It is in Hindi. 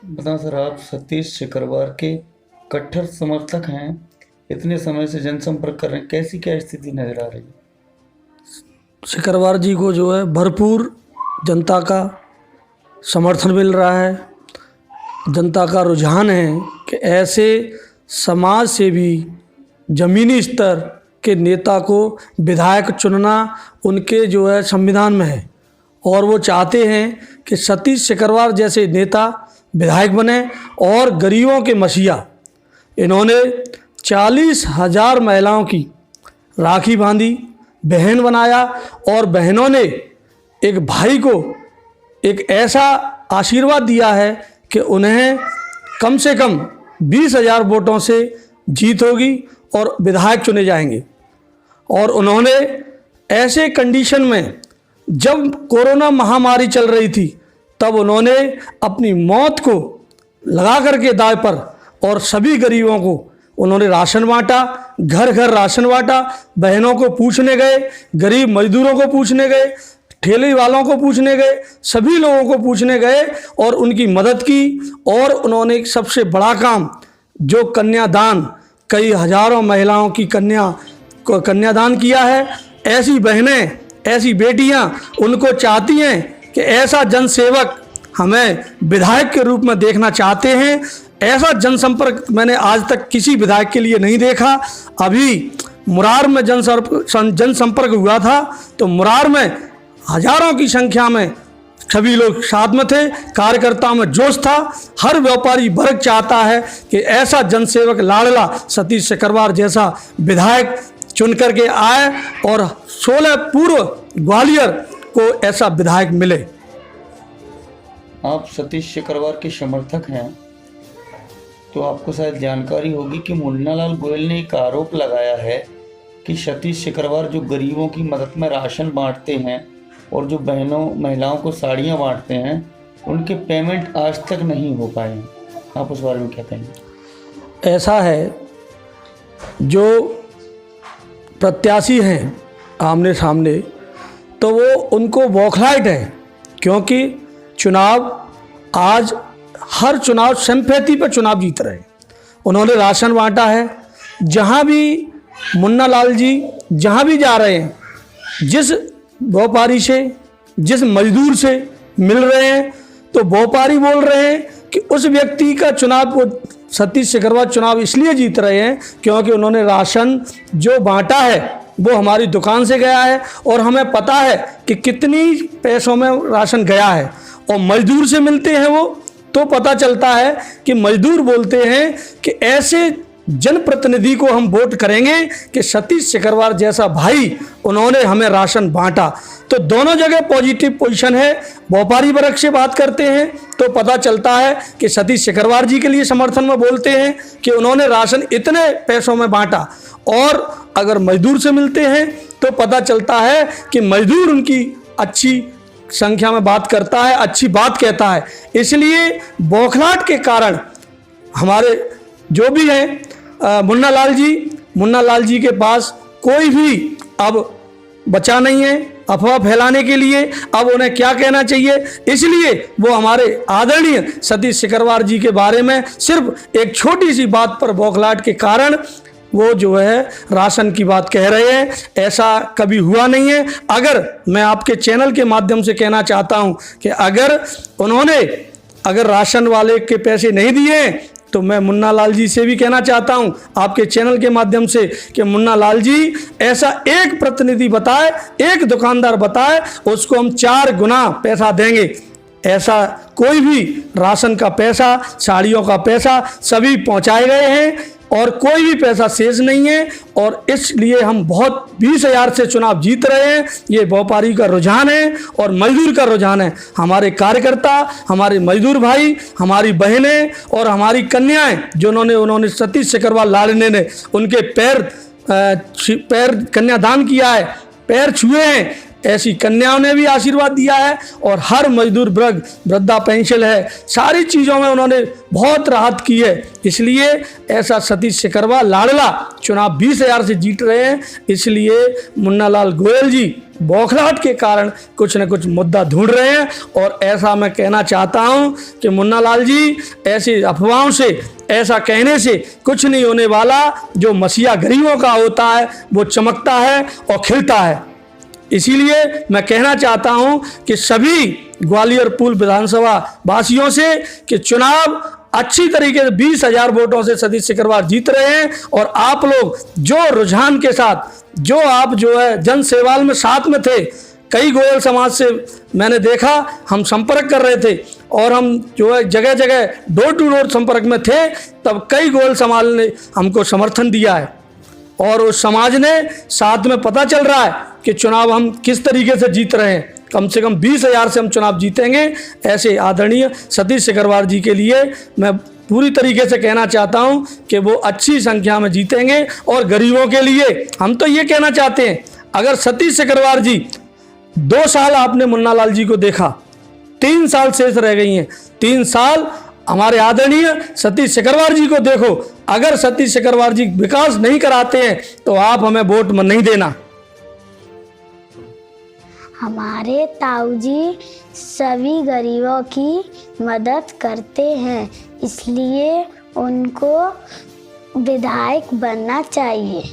बता सर, आप सतीश सिकरवार के कट्टर समर्थक हैं। इतने समय से जनसंपर्क कर रहे हैं, कैसी क्या स्थिति नजर आ रही है? सिकरवार जी को जो है भरपूर जनता का समर्थन मिल रहा है। जनता का रुझान है कि ऐसे समाज से भी ज़मीनी स्तर के नेता को विधायक चुनना उनके जो है संविधान में है, और वो चाहते हैं कि सतीश सिकरवार जैसे नेता विधायक बने और गरीबों के मसीहा। इन्होंने 40,000 महिलाओं की राखी बांधी, बहन बनाया, और बहनों ने एक भाई को एक ऐसा आशीर्वाद दिया है कि उन्हें कम से कम 20,000 वोटों से जीत होगी और विधायक चुने जाएंगे। और उन्होंने ऐसे कंडीशन में, जब कोरोना महामारी चल रही थी, तब उन्होंने अपनी मौत को लगा करके दांव पर और सभी गरीबों को उन्होंने राशन बांटा, घर घर राशन बांटा। बहनों को पूछने गए, गरीब मजदूरों को पूछने गए, ठेले वालों को पूछने गए, सभी लोगों को पूछने गए और उनकी मदद की। और उन्होंने एक सबसे बड़ा काम जो कन्यादान, कई हजारों महिलाओं की कन्यादान किया है। ऐसी बहनें, ऐसी बेटियां उनको चाहती हैं कि ऐसा जनसेवक हमें विधायक के रूप में देखना चाहते हैं। ऐसा जनसंपर्क मैंने आज तक किसी विधायक के लिए नहीं देखा। अभी मुरार में जनसंपर्क हुआ था, तो मुरार में हजारों की संख्या में सभी लोग साथ में थे, कार्यकर्ताओं में जोश था। हर व्यापारी वर्ग चाहता है कि ऐसा जनसेवक लाडला सतीश सिकरवार जैसा विधायक चुन करके आए और 16 पूर्व ग्वालियर को ऐसा विधायक मिले। आप सतीश सिकरवार के समर्थक हैं, तो आपको शायद जानकारी होगी कि मुन्नालाल गोयल ने एक आरोप लगाया है कि सतीश सिकरवार जो गरीबों की मदद में राशन बांटते हैं और जो महिलाओं को साड़ियाँ बांटते हैं, उनके पेमेंट आज तक नहीं हो पाए हैं। आप उस बारे में क्या कहेंगे? ऐसा है, जो प्रत्याशी हैं आमने सामने, तो वो उनको बौखलाहट है, क्योंकि चुनाव आज हर चुनाव सिंपैथी पर चुनाव जीत रहे हैं। उन्होंने राशन बांटा है। जहाँ भी मुन्नालाल जी जहाँ भी जा रहे हैं, जिस व्यापारी से, जिस मजदूर से मिल रहे हैं, तो व्यापारी बोल रहे हैं कि उस व्यक्ति का चुनाव को सतीश सिकरवार चुनाव इसलिए जीत रहे हैं क्योंकि उन्होंने राशन जो बांटा है वो हमारी दुकान से गया है और हमें पता है कि कितनी पैसों में राशन गया है। और मजदूर से मिलते हैं वो, तो पता चलता है कि मजदूर बोलते हैं कि ऐसे जनप्रतिनिधि को हम वोट करेंगे कि सतीश सिकरवार जैसा भाई उन्होंने हमें राशन बांटा। तो दोनों जगह पॉजिटिव पोजीशन है। व्यापारी वर्ग से बात करते हैं तो पता चलता है कि सतीश सिकरवार जी के लिए समर्थन में बोलते हैं कि उन्होंने राशन इतने पैसों में बांटा, और अगर मजदूर से मिलते हैं तो पता चलता है कि मजदूर उनकी अच्छी संख्या में बात करता है, अच्छी बात कहता है। इसलिए बौखलाहट के कारण हमारे जो भी हैं मुन्नालाल जी के पास कोई भी अब बचा नहीं है अफवाह फैलाने के लिए। अब उन्हें क्या कहना चाहिए, इसलिए वो हमारे आदरणीय सतीश सिकरवार जी के बारे में सिर्फ एक छोटी सी बात पर बौखलाहट के कारण वो जो है राशन की बात कह रहे हैं। ऐसा कभी हुआ नहीं है। अगर मैं आपके चैनल के माध्यम से कहना चाहता हूं कि अगर राशन वाले के पैसे नहीं दिए, तो मैं मुन्नालाल जी से भी कहना चाहता हूं आपके चैनल के माध्यम से कि मुन्नालाल जी ऐसा एक प्रतिनिधि बताए, एक दुकानदार बताए, उसको हम 4 गुना पैसा देंगे। ऐसा कोई भी राशन का पैसा, साड़ियों का पैसा सभी पहुंचाए गए हैं और कोई भी पैसा शेष नहीं है। और इसलिए हम बहुत 20,000 से चुनाव जीत रहे हैं। ये व्यापारी का रुझान है और मजदूर का रुझान है। हमारे कार्यकर्ता, हमारे मजदूर भाई, हमारी बहनें और हमारी कन्याएं उन्होंने सतीश सिकरवार लाडले ने उनके पैर कन्यादान किया है, पैर छुए हैं, ऐसी कन्याओं ने भी आशीर्वाद दिया है। और हर मजदूर वर्ग, वृद्धा पेंशन है, सारी चीज़ों में उन्होंने बहुत राहत की है। इसलिए ऐसा सतीश सिकरवार लाडला चुनाव 20,000 से जीत रहे हैं। इसलिए मुन्नालाल गोयल जी बौखलाहट के कारण कुछ न कुछ मुद्दा ढूंढ रहे हैं। और ऐसा मैं कहना चाहता हूं कि मुन्ना लाल जी, ऐसी अफवाहों से, ऐसा कहने से कुछ नहीं होने वाला। जो मसीहा गरीबों का होता है वो चमकता है और खिलता है। इसीलिए मैं कहना चाहता हूं कि सभी ग्वालियर पूर्व विधानसभा वासियों से कि चुनाव अच्छी तरीके से 20,000 वोटों से सतीश सिकरवार जीत रहे हैं। और आप लोग जो रुझान के साथ, जो आप जो है जन सेवाल में साथ में थे, कई गोयल समाज से मैंने देखा, हम संपर्क कर रहे थे और हम जो है जगह जगह डोर टू डोर संपर्क में थे, तब कई गोयल समाज ने हमको समर्थन दिया है। और उस समाज ने साथ में पता चल रहा है कि चुनाव हम किस तरीके से जीत रहे हैं। कम से कम 20,000 से हम चुनाव जीतेंगे। ऐसे आदरणीय सतीश सिकरवार जी के लिए मैं पूरी तरीके से कहना चाहता हूं कि वो अच्छी संख्या में जीतेंगे। और गरीबों के लिए हम तो ये कहना चाहते हैं, अगर सतीश सिकरवार जी 2 साल आपने मुन्ना लाल जी को देखा, 3 साल शेष रह गई हैं, 3 साल हमारे आदरणीय सतीश सिकरवार जी को देखो। अगर सतीश सिकरवार जी विकास नहीं कराते हैं तो आप हमें वोट में नहीं देना। हमारे ताऊ जी सभी गरीबों की मदद करते हैं, इसलिए उनको विधायक बनना चाहिए।